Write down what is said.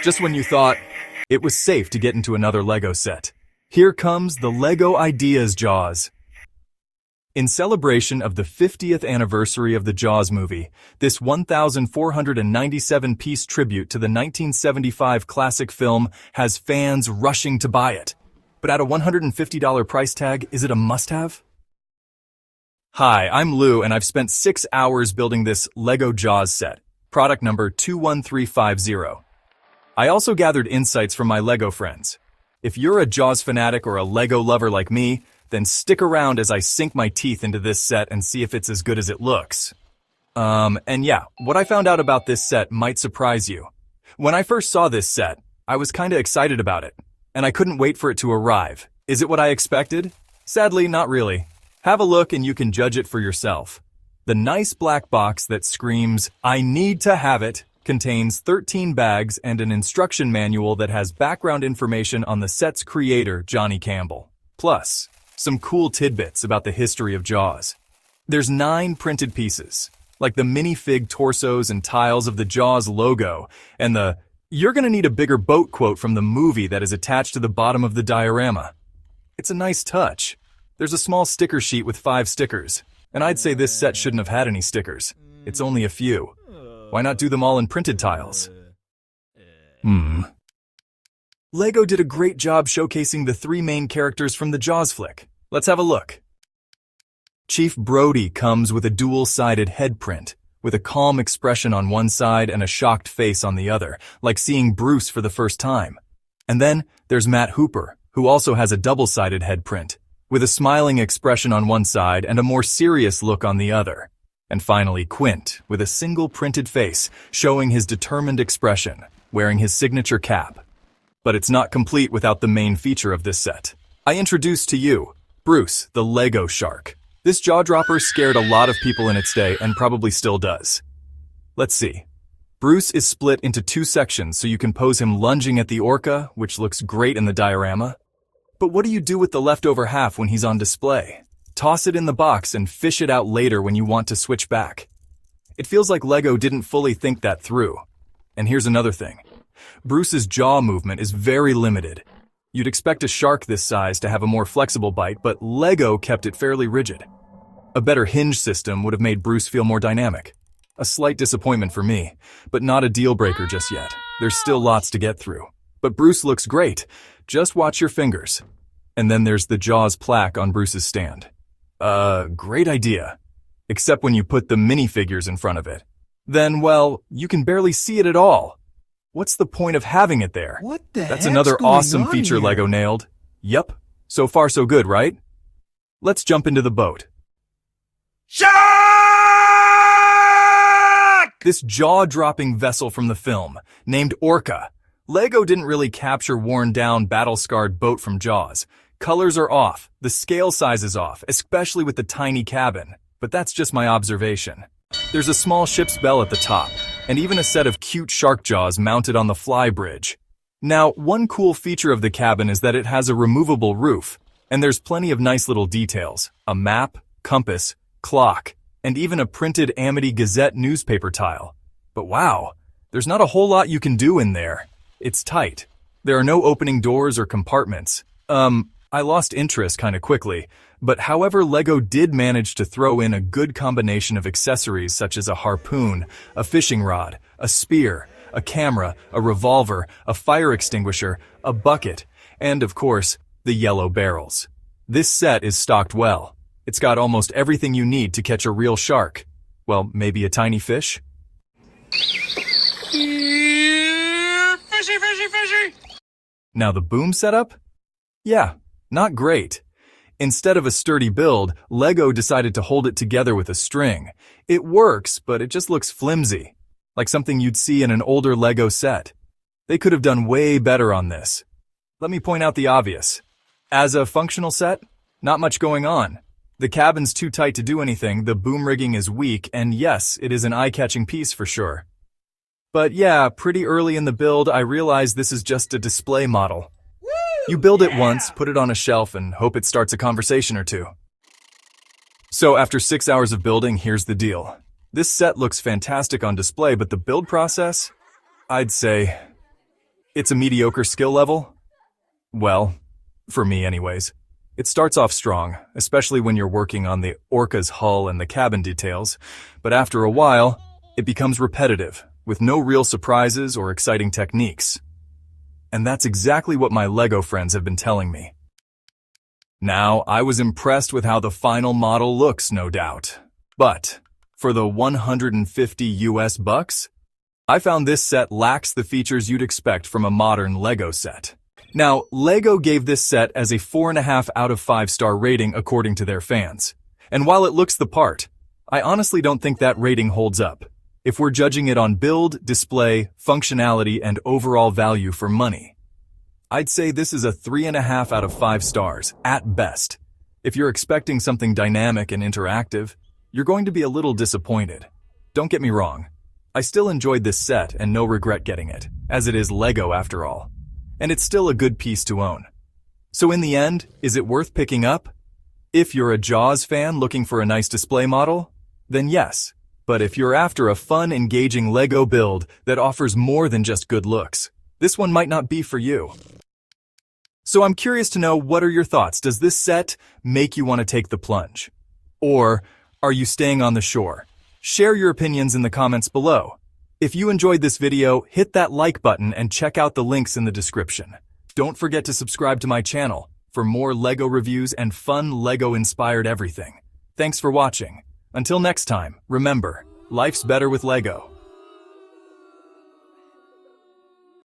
Just when you thought it was safe to get into another Lego set. Here comes the Lego Ideas Jaws. In celebration of the 50th anniversary of the Jaws movie, this 1,497-piece tribute to the 1975 classic film has fans rushing to buy it. But at a $150 price tag, is it a must-have? Hi, I'm Lou, and I've spent 6 hours building this Lego Jaws set, product number 21350. I also gathered insights from my Lego friends. If you're a Jaws fanatic or a Lego lover like me, then stick around as I sink my teeth into this set and see if it's as good as it looks. And yeah, what I found out about this set might surprise you. When I first saw this set, I was kinda excited about it, and I couldn't wait for it to arrive. Is it what I expected? Sadly, not really. Have a look and you can judge it for yourself. The nice black box that screams, "I need to have it," contains 13 bags and an instruction manual that has background information on the set's creator, Johnny Campbell. Plus, some cool tidbits about the history of Jaws. There's 9 printed pieces, like the minifig torsos and tiles of the Jaws logo, and the "you're gonna need a bigger boat" quote from the movie that is attached to the bottom of the diorama. It's a nice touch. There's a small sticker sheet with 5 stickers, and I'd say this set shouldn't have had any stickers. It's only a few. Why not do them all in printed tiles? Lego did a great job showcasing the 3 main characters from the Jaws flick. Let's have a look. Chief Brody comes with a dual-sided head print, with a calm expression on one side and a shocked face on the other, like seeing Bruce for the first time. And then there's Matt Hooper, who also has a double-sided head print, with a smiling expression on one side and a more serious look on the other. And finally, Quint, with a single printed face, showing his determined expression, wearing his signature cap. But it's not complete without the main feature of this set. I introduce to you Bruce, the Lego shark. This jaw-dropper scared a lot of people in its day and probably still does. Let's see. Bruce is split into 2 sections so you can pose him lunging at the Orca, which looks great in the diorama. But what do you do with the leftover half when he's on display? Toss it in the box and fish it out later when you want to switch back. It feels like Lego didn't fully think that through. And here's another thing. Bruce's jaw movement is very limited. You'd expect a shark this size to have a more flexible bite, but Lego kept it fairly rigid. A better hinge system would have made Bruce feel more dynamic. A slight disappointment for me, but not a deal breaker just yet. There's still lots to get through. But Bruce looks great. Just watch your fingers. And then there's the Jaws plaque on Bruce's stand. Great idea. Except when you put the minifigures in front of it. Then, well, you can barely see it at all. What's the point of having it there? What the That's heck's another going awesome on feature here? Lego nailed. Yup. So far so good, right? Let's jump into the boat. Shark! This jaw-dropping vessel from the film, named Orca. Lego didn't really capture worn-down, battle-scarred boat from Jaws. Colors are off, the scale size is off, especially with the tiny cabin. But that's just my observation. There's a small ship's bell at the top, and even a set of cute shark jaws mounted on the fly bridge. Now, one cool feature of the cabin is that it has a removable roof, and there's plenty of nice little details. A map, compass, clock, and even a printed Amity Gazette newspaper tile. But wow, there's not a whole lot you can do in there. It's tight. There are no opening doors or compartments. I lost interest kinda quickly, but however Lego did manage to throw in a good combination of accessories such as a harpoon, a fishing rod, a spear, a camera, a revolver, a fire extinguisher, a bucket, and of course, the yellow barrels. This set is stocked well. It's got almost everything you need to catch a real shark. Well, maybe a tiny fish? Fishy, fishy, fishy! Now the boom setup? Yeah, not great. Instead of a sturdy build, Lego decided to hold it together with a string. It works, but it just looks flimsy, like something you'd see in an older Lego set. They could have done way better on this. Let me point out the obvious. As a functional set, not much going on. The cabin's too tight to do anything, the boom rigging is weak, and yes, it is an eye-catching piece for sure. But yeah, pretty early in the build, I realized this is just a display model. You build it once, put it on a shelf, and hope it starts a conversation or two. So after 6 hours of building, here's the deal. This set looks fantastic on display, but the build process? I'd say It's a mediocre skill level? Well, for me anyways. It starts off strong, especially when you're working on the Orca's hull and the cabin details, but after a while, it becomes repetitive, with no real surprises or exciting techniques. And that's exactly what my LEGO friends have been telling me. Now, I was impressed with how the final model looks, no doubt. But, for the 150 US bucks, I found this set lacks the features you'd expect from a modern LEGO set. Now, LEGO gave this set as a 4.5 out of 5-star rating according to their fans. And while it looks the part, I honestly don't think that rating holds up. If we're judging it on build, display, functionality, and overall value for money, I'd say this is a 3.5 out of 5 stars, at best. If you're expecting something dynamic and interactive, you're going to be a little disappointed. Don't get me wrong. I still enjoyed this set and no regret getting it, as it is LEGO after all. And it's still a good piece to own. So in the end, is it worth picking up? If you're a Jaws fan looking for a nice display model, then yes. But if you're after a fun, engaging LEGO build that offers more than just good looks, this one might not be for you. So I'm curious to know, what are your thoughts? Does this set make you want to take the plunge? Or are you staying on the shore? Share your opinions in the comments below. If you enjoyed this video, hit that like button and check out the links in the description. Don't forget to subscribe to my channel for more LEGO reviews and fun LEGO-inspired everything. Thanks for watching. Until next time, remember, life's better with LEGO.